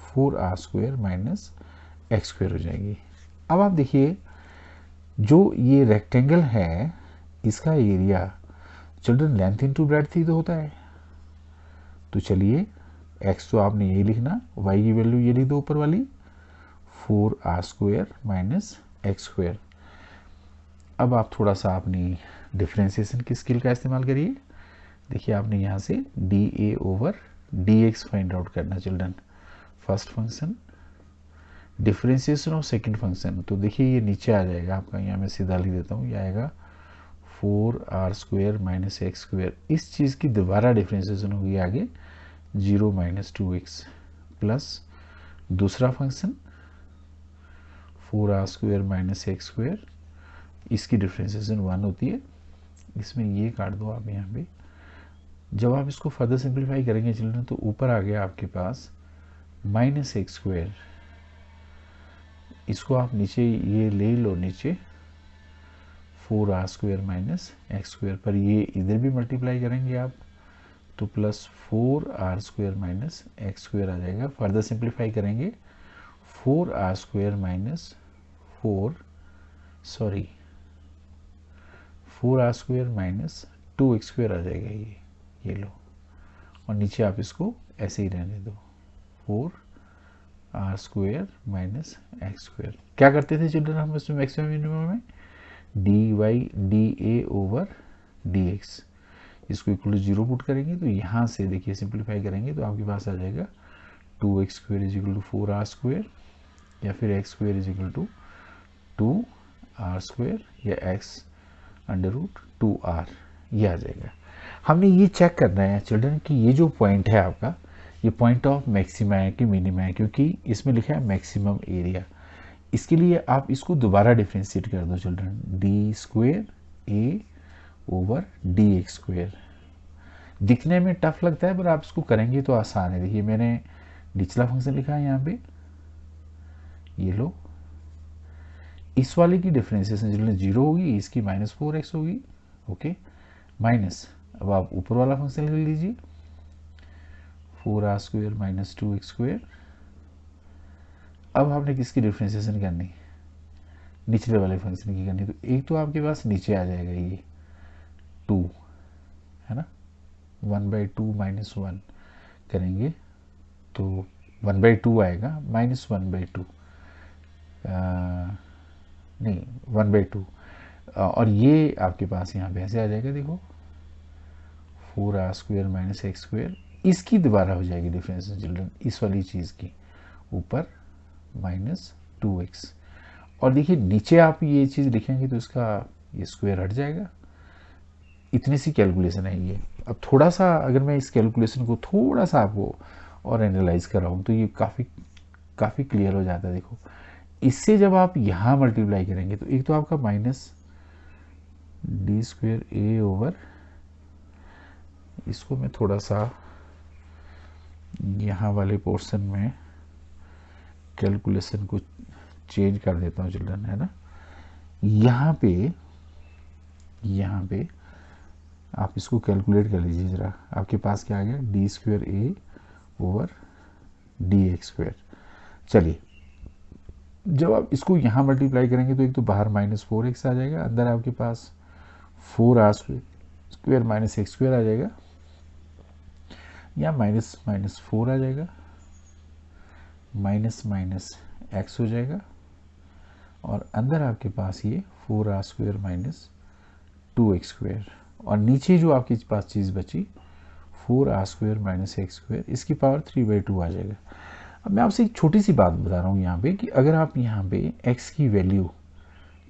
4r square minus X square हो जाएगी। अब आप देखिए जो ये रेक्टेंगल है इसका एरिया चिल्ड्रन लेंथ इनटू ब्रेड्थ ही तो होता है। तो चलिए x तो आपने यही लिखना, y की वैल्यू ये लिख दो ऊपर वाली 4r square minus X square. अब आप थोड़ा सा अपनी डिफ्रेंसिएशन की स्किल का इस्तेमाल करिए। देखिए आपने यहाँ से dA over dx find out करना चिल्ड्रन, first function differentiation of second function. तो देखिए ये नीचे आ जाएगा आपका, यहाँ मैं सीधा लिख देता हूँ, ये आएगा 4r square minus X square. इस चीज़ की दोबारा डिफ्रेंसिएशन होगी आगे 0 माइनस 2x प्लस दूसरा function 4r square minus X square, इसकी डिफ्रेंसिएशन 1 होती है। इसमें ये काट दो आप यहाँ पे। जब आप इसको फर्दर सिंप्लीफाई करेंगे चिल्ड्रन तो ऊपर आ गया आपके पास माइनस एक्स स्क्वायर, इसको आप नीचे ये ले लो, नीचे 4r square minus X square पर ये इधर भी मल्टीप्लाई करेंगे आप तो plus 4r square minus X square आ जाएगा। फर्दर सिंप्लीफाई करेंगे 4r square minus 4r square minus 2x square आ जाएगा, ये लो, और नीचे आप इसको ऐसे ही रहने दो 4r square minus X square. क्या करते थे चिल्ड्रन हम इसमें मैक्सिमम मिनिमम में dA ओवर dx, इसको इक्वल टू 0 पुट करेंगे तो यहाँ से देखिए सिंप्लीफाई करेंगे तो आपके पास आ जाएगा 2x square is equal to 4r square, या फिर x square is equal to 2r square, या x अंडर रूट 2r, ये आ जाएगा। हमने ये चेक करना है चिल्ड्रन कि ये जो पॉइंट है आपका, ये पॉइंट ऑफ मैक्सिमा है कि मिनिमा है, क्योंकि इसमें लिखा है मैक्सिमम एरिया। इसके लिए आप इसको दोबारा डिफ्रेंशिएट कर दो चिल्ड्रन, डी स्क्वायर ए ओवर डी एक्स स्क्वायर। दिखने में टफ लगता है पर आप इसको करेंगे तो आसान है। देखिए मैंने निचला फंक्शन लिखा है यहाँ पे, ये लो, इस वाले की डिफ्रेंशिएशन चिल्ड्रन 0 होगी, इसकी माइनस 4x होगी, ओके, माइनस, अब आप ऊपर वाला फंक्शन लिख लीजिए 4r square minus 2x square. अब आपने किसकी डिफ्रेंशिएशन करनी, निचले वाले फंक्शन की करनी, तो एक तो आपके पास नीचे आ जाएगा ये 2 है ना, 1/2 माइनस 1 करेंगे तो 1/2 आएगा, माइनस 1/2 नहीं 1/2, और ये आपके पास यहाँ पे ऐसे आ जाएगा, देखो 4r square minus X square. इसकी दोबारा हो जाएगी डिफरेंस चिल्ड्रन, इस वाली चीज़ की ऊपर माइनस 2x, और देखिए नीचे आप ये चीज़ लिखेंगे तो इसका ये स्क्वायर हट जाएगा। इतनी सी कैलकुलेशन है ये। अब थोड़ा सा अगर मैं इस कैलकुलेशन को थोड़ा सा आपको और एनालाइज कर रहा हूँ तो ये काफ़ी काफ़ी क्लियर हो जाता है। देखो इससे जब आप यहाँ मल्टीप्लाई करेंगे तो एक तो आपका माइनस डी स्क्वेयर ए ओवर, इसको मैं थोड़ा सा यहाँ वाले पोर्शन में कैलकुलेशन को चेंज कर देता हूँ चिल्ड्रन, है ना। यहाँ पे आप इसको कैलकुलेट कर लीजिए ज़रा, आपके पास क्या आ गया, डी स्क्वेयर ए ओवर डी एक्स स्क्वेयर। चलिए जब आप इसको यहाँ मल्टीप्लाई करेंगे तो एक तो बाहर -4x आ जाएगा, अंदर आपके पास 4r square minus X square आ जाएगा, या माइनस माइनस 4 आ जाएगा, माइनस माइनस एक्स हो जाएगा, और अंदर आपके पास ये 4r square minus 2x square, और नीचे जो आपके पास चीज़ बची 4r square minus X square, इसकी पावर 3/2 आ जाएगा। अब मैं आपसे एक छोटी सी बात बता रहा हूँ यहाँ पे कि अगर आप यहाँ पे x की वैल्यू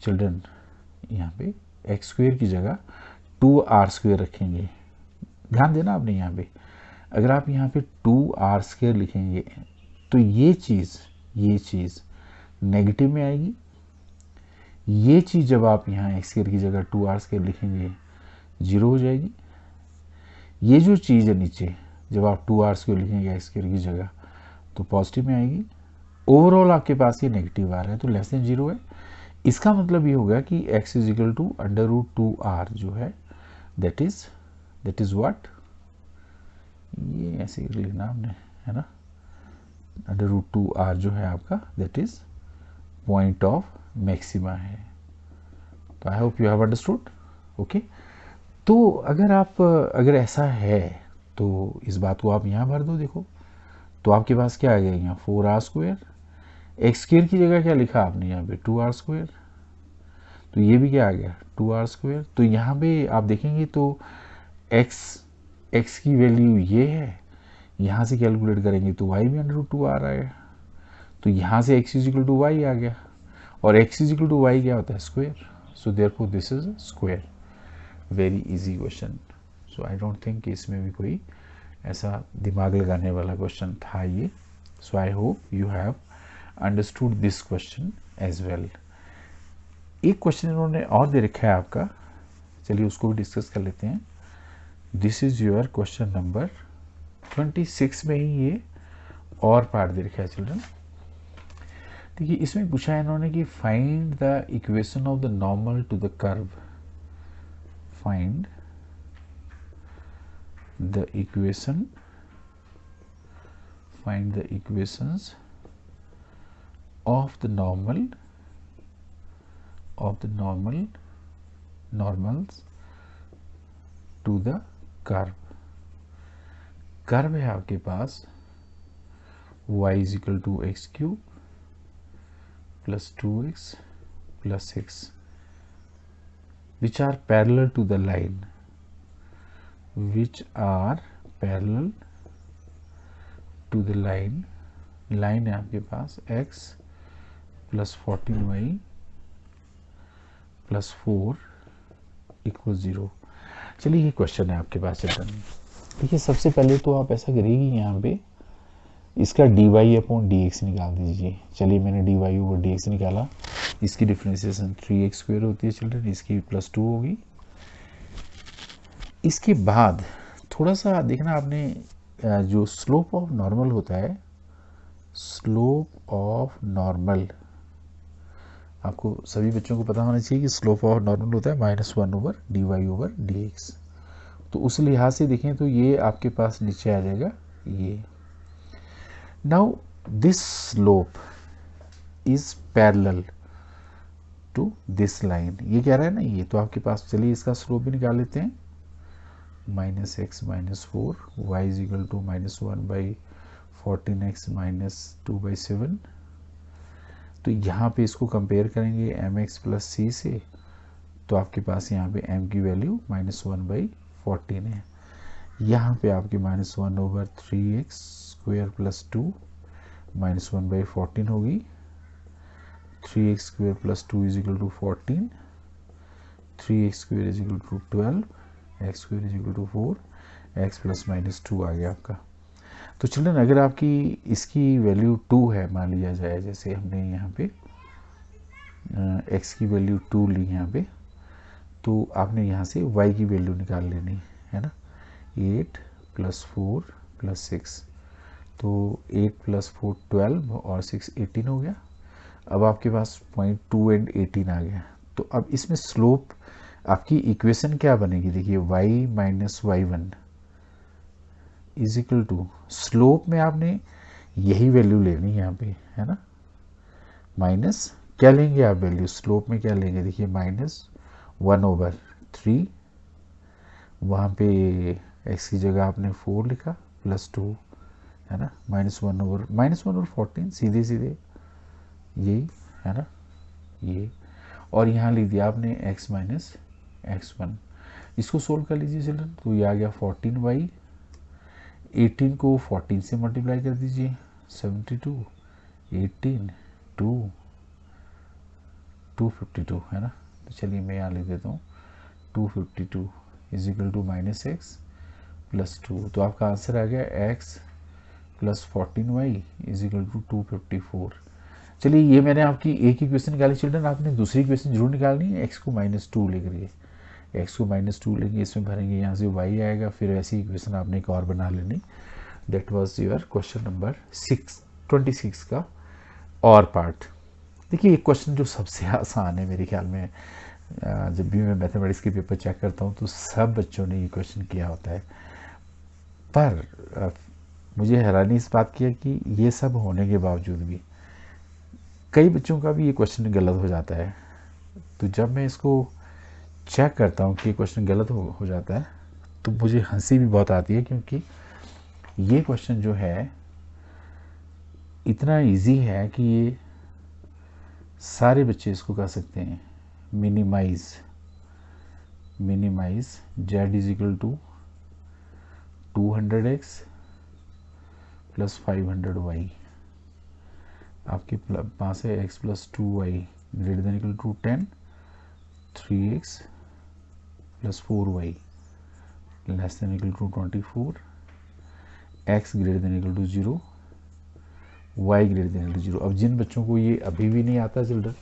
चिल्ड्रन यहाँ पे एक्स स्क्वेयर की जगह 2r स्क्वेयर रखेंगे, ध्यान देना आपने यहाँ पे, अगर आप यहाँ पे 2r स्क्वेयर लिखेंगे तो ये चीज़ नेगेटिव में आएगी। ये चीज़ जब आप यहाँ एक्स स्क्वेयर की जगह 2r स्क्वेयर लिखेंगे 0 हो जाएगी। ये जो चीज़ है नीचे जब आप 2r स्क्वेयर लिखेंगे एक्स स्क्वेयर की जगह तो पॉजिटिव में आएगी। ओवरऑल आपके पास ये नेगेटिव आ रहा है तो लेस देन 0 है। इसका मतलब ये होगा कि x is equal to √2r जो है दैट इज व्हाट, ये ऐसे लिखना आपने, है ना, √2r जो है आपका that is point of maxima है। तो आई hope you have understood. Okay, तो अगर ऐसा है तो इस बात को आप यहाँ भर दो। देखो तो आपके पास क्या आ गया, यहाँ 4r स्क्वेयर, एक्स स्क्वेयर की जगह क्या लिखा आपने यहाँ पे 2r स्क्वेयर, तो ये भी क्या आ गया 2r स्क्वेयर। तो यहाँ पे आप देखेंगे तो x की वैल्यू ये है, यहाँ से कैलकुलेट करेंगे तो y भी √2r आएगा, तो यहाँ से x is equal to y आ गया, और x is equal to y क्या होता है square, so therefore this is square. Very easy question. So I don't think इसमें भी कोई ऐसा दिमाग लगाने वाला क्वेश्चन था ये। So I hope you have understood this question as well. एक क्वेश्चन इन्होंने और दे रखा है आपका, चलिए उसको भी डिस्कस कर लेते हैं। This is your question number 26 में ही ये और पार्ट दे रखा है चिल्ड्रन। देखिए इसमें पूछा है इन्होंने कि find the equation of the normal to the curve, फाइंड the equations of the normals to the curve। Curve है आपके पास y is equal to x cube plus 2x plus 6 which are parallel to the line, line है आपके पास x plus 14y plus 4 equal 0। चलिए ये question है आपके पास children. देखिए सबसे पहले तो आप ऐसा करिए कि यहाँ पे इसका dy/dx निकाल दीजिए। चलिए मैंने dy/dx निकाला, इसकी डिफरेंशिएशन 3x स्क्वेयर होती है चिल्ड्रन, इसकी प्लस 2 होगी। इसके बाद थोड़ा सा देखना आपने जो स्लोप ऑफ नॉर्मल होता है, स्लोप ऑफ नॉर्मल आपको सभी बच्चों को पता होना चाहिए कि स्लोप ऑफ नॉर्मल होता है -1/dy/dx। तो उस लिहाज से देखें तो ये आपके पास नीचे आ जाएगा ये। Now this slope is parallel to this line, ये कह रहा है ना ये, तो आपके पास चलिए इसका स्लोप भी निकाल लेते हैं, -x - 4 y is equal to -1/14x - 2/7। तो यहाँ पे इसको कंपेयर करेंगे mx प्लस c से, तो आपके पास यहाँ पे m की वैल्यू -1/14 है। यहाँ पे आपकी -1/3x स्क्वेयर प्लस 2 -1/14 होगी, 3x square plus 2 is equal to 14, 3x square is equal to 12, x square is equal to 4, x plus -2 आ गया आपका। तो चिल्ड्रन अगर आपकी इसकी वैल्यू 2 है, मान लिया जाए, जैसे हमने यहाँ पे x की वैल्यू 2 ली यहाँ पे, तो आपने यहाँ से y की वैल्यू निकाल लेनी है ना। 8 + 4 + 6, तो 8 + 4 12 और 6 18 हो गया। अब आपके पास पॉइंट 2 एंड 18 आ गया। तो अब इसमें स्लोप आपकी इक्वेशन क्या बनेगी, देखिए y - y1 = स्लोप में आपने यही वैल्यू लेनी है यहाँ पे, है ना। माइनस क्या लेंगे आप वैल्यू, स्लोप में क्या लेंगे, देखिए -1/3, वहाँ पे x की जगह आपने 4 लिखा +2, है ना, -1/14, सीधे सीधे यही है ना ये। और यहाँ लिख दिया आपने x - x1। इसको सोल्व कर लीजिए चिल्ड्रन, तो ये आ गया 14y। 18 को 14 से मल्टीप्लाई कर दीजिए, 72, 18, 2, 252 है ना। तो चलिए मैं यहाँ लिख देता हूँ 252 = -x + 2। तो आपका आंसर आ गया x + 14y = 254। चलिए ये मैंने आपकी एक ही क्वेश्चन निकाली चिल्ड्रन, आपने दूसरी क्वेश्चन जरूर निकालनी है। x को -2 लिख रही है, x को -2 लेंगे, इसमें भरेंगे, यहाँ से y आएगा, फिर ऐसी इक्वेशन आपने एक और बना लेनी। That was your question number 26 का और पार्ट। देखिए एक क्वेश्चन जो सबसे आसान है मेरे ख्याल में, जब भी मैं मैथमेटिक्स के पेपर चेक करता हूँ तो सब बच्चों ने ये क्वेश्चन किया होता है, पर मुझे हैरानी इस बात की है कि ये सब होने के बावजूद भी कई बच्चों का भी ये क्वेश्चन गलत हो जाता है। तो जब मैं इसको चेक करता हूँ कि क्वेश्चन गलत हो जाता है, तो मुझे हंसी भी बहुत आती है, क्योंकि ये क्वेश्चन जो है इतना इजी है कि ये सारे बच्चे इसको कर सकते हैं। Minimize z = 200x + 500y। आपके पास है x + 2y > 10, 3x + 4y <= 24, x > 0, y > 0। अब जिन बच्चों को ये अभी भी नहीं आता चिल्ड्रन,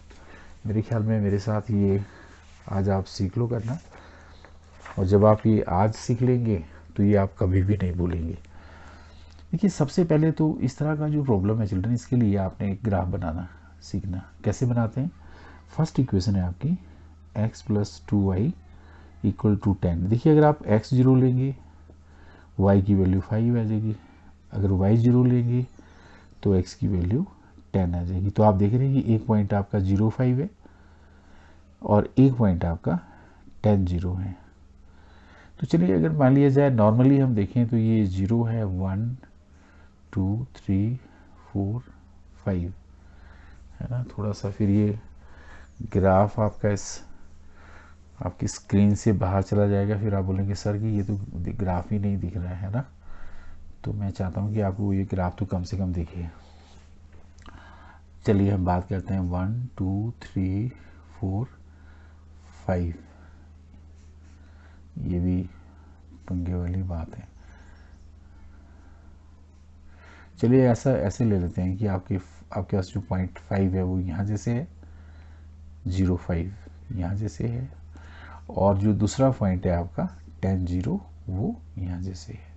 मेरे ख्याल में मेरे साथ ये आज आप सीख लो करना, और जब आप ये आज सीख लेंगे तो ये आप कभी भी नहीं भूलेंगे। देखिए सबसे पहले तो इस तरह का जो प्रॉब्लम है चिल्ड्रन, इसके लिए आपने एक ग्राफ बनाना सीखना। कैसे बनाते हैं, फर्स्ट इक्वेशन है आपकी x + 2y = 10। देखिए अगर आप x 0 लेंगे, y की वैल्यू 5 आ जाएगी, अगर y 0 लेंगे तो x की वैल्यू 10 आ जाएगी। तो आप देख रहे हैं कि एक पॉइंट आपका 0,5 है और एक पॉइंट आपका 10 0 है। तो चलिए अगर मान लिया जाए नॉर्मली हम देखें तो ये 0 है, 1 2 3 4 5 है ना। थोड़ा सा फिर ये ग्राफ आपका इस आपकी स्क्रीन से बाहर चला जाएगा, फिर आप बोलेंगे सर कि ये तो ग्राफ ही नहीं दिख रहा है ना। तो मैं चाहता हूँ कि आपको ये ग्राफ तो कम से कम दिखे। चलिए हम बात करते हैं 1 2 3 4 5। ये भी पंगे वाली बात है। चलिए ऐसे ले लेते हैं कि आपके पास जो 0.5 है वो यहाँ जैसे है, 0.5 यहाँ जैसे है, और जो दूसरा पॉइंट है आपका 10 0 वो यहाँ जैसे है।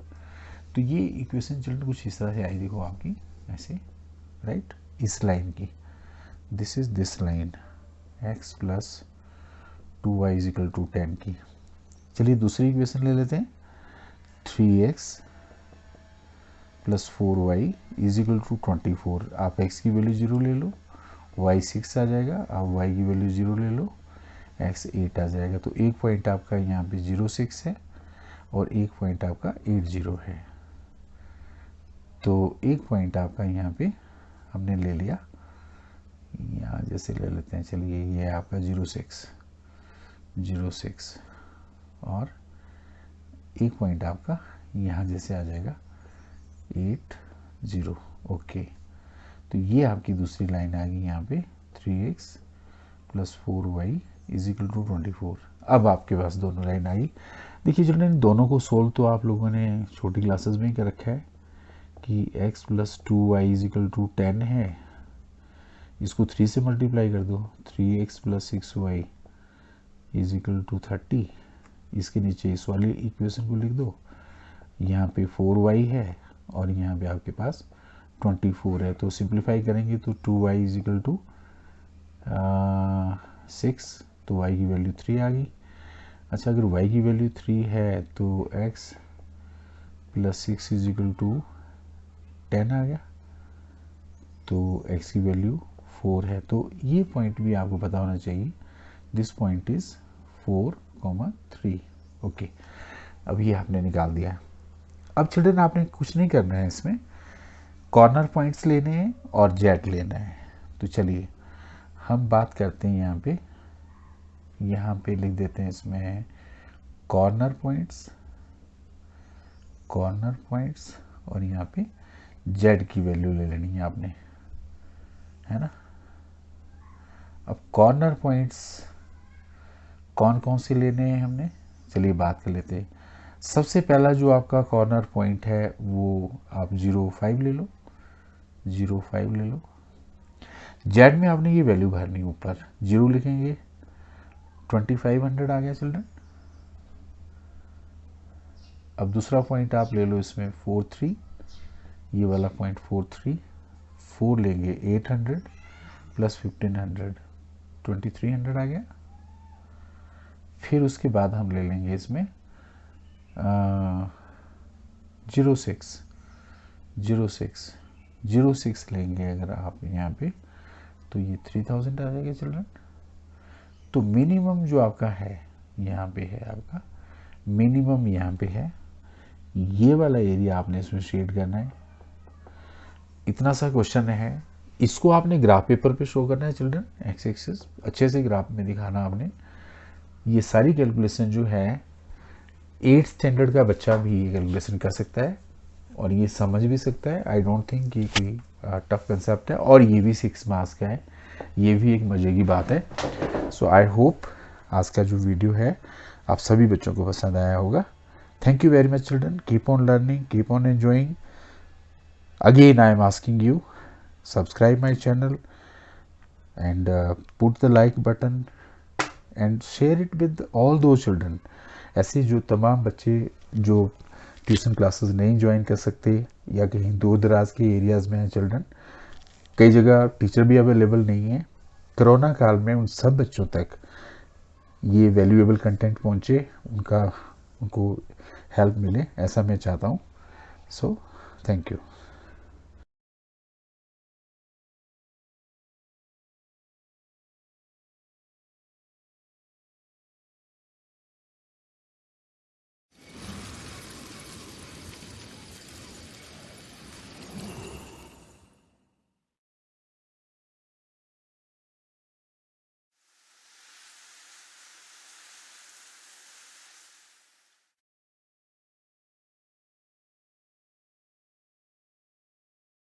तो ये इक्वेशन चिल्ड्रन कुछ इस तरह से आई, देखो आपकी ऐसे, राइट, इस लाइन की, this is this line x + 2y = 10 की। चलिए दूसरी इक्वेशन ले लेते हैं 3x + 4y = 24। आप x की वैल्यू 0 ले लो, y 6 आ जाएगा, आप y की वैल्यू 0 ले लो, x 8 आ जाएगा। तो एक पॉइंट आपका यहाँ पे 0,6 है और एक पॉइंट आपका 8 0 है। तो एक पॉइंट आपका यहाँ पे हमने ले लिया, यहाँ जैसे ले लेते हैं, चलिए ये आपका 0,6 और एक पॉइंट आपका यहाँ जैसे आ जाएगा 8 0। ओके, तो ये आपकी दूसरी लाइन आ गई यहाँ पे 3x + 4y = 24। अब आपके पास दोनों लाइन आई। देखिए चिल्ड्रन दोनों को सोल्व तो आप लोगों ने छोटी क्लासेस में ही कर रखा है, कि x plus 2y is equal to 10 है, इसको 3 से मल्टीप्लाई कर दो, 3x plus 6y is equal to 30। इसके नीचे इस वाली इक्वेशन को लिख दो, यहाँ पे 4y है और यहाँ पे आपके पास 24 है। तो सिंप्लीफाई करेंगे तो 2y इज इक्वल टू 6, तो y की वैल्यू 3 आ गई। अच्छा, अगर y की वैल्यू 3 है तो x plus 6 is equal to 10 आ गया, तो x की वैल्यू 4 है। तो ये पॉइंट भी आपको पता होना चाहिए, दिस पॉइंट इज 4,3। ओके, अब ये आपने निकाल दिया। अब चिल्ड्रन आपने कुछ नहीं करना है, इसमें कॉर्नर पॉइंट्स लेने हैं और जेड लेना है। तो चलिए हम बात करते हैं, यहाँ पे लिख देते हैं इसमें कॉर्नर पॉइंट्स और यहाँ पे जेड की वैल्यू ले लेनी है आपने, है ना। अब कॉर्नर पॉइंट्स कौन कौन से लेने हैं हमने, चलिए बात कर लेते हैं। सबसे पहला जो आपका कॉर्नर पॉइंट है वो आप 0,5 ले लो, 0,5 ले लो। जेड में आपने ये वैल्यू भरनी, ऊपर 0 लिखेंगे, 2500 आ गया चिल्ड्रन। अब दूसरा पॉइंट आप ले लो इसमें 4,3, ये वाला पॉइंट 4,3, 4 लेंगे 800 प्लस 1500, 2300 आ गया। फिर उसके बाद हम ले लेंगे इसमें 0,6 लेंगे अगर आप यहाँ पे, तो ये 3000 आ जाएगा चिल्ड्रन। तो मिनिमम जो आपका है यहाँ पे है, आपका मिनिमम यहाँ पे है, ये वाला एरिया आपने इसमें शेड करना है। इतना सा क्वेश्चन है, इसको आपने ग्राफ पेपर पे शो करना है चिल्ड्रन, एक्स एक्सिस अच्छे से ग्राफ में दिखाना आपने। ये सारी कैलकुलेशन जो है 8th स्टैंडर्ड का बच्चा भी ये कैलकुलेशन कर सकता है और ये समझ भी सकता है। आई डोंट थिंक ये कोई टफ कंसेप्ट है, और ये भी 6 मार्क्स का है, ये भी एक मज़े की बात है। सो आई होप आज का जो वीडियो है आप सभी बच्चों को पसंद आया होगा। Thank you very much children, keep on learning, keep on enjoying. Again I am asking you, subscribe my channel and put the like button and share it with all those children। ऐसे जो तमाम बच्चे जो tuition classes नहीं join कर सकते या कहीं दूर दराज के एरियाज़ में हैं चिल्ड्रन, कई जगह टीचर भी अवेलेबल नहीं है, कोरोना काल में उन सब बच्चों तक ये वैल्यूएबल कंटेंट पहुँचे, उनको हेल्प मिले, ऐसा मैं चाहता हूँ। So thank you.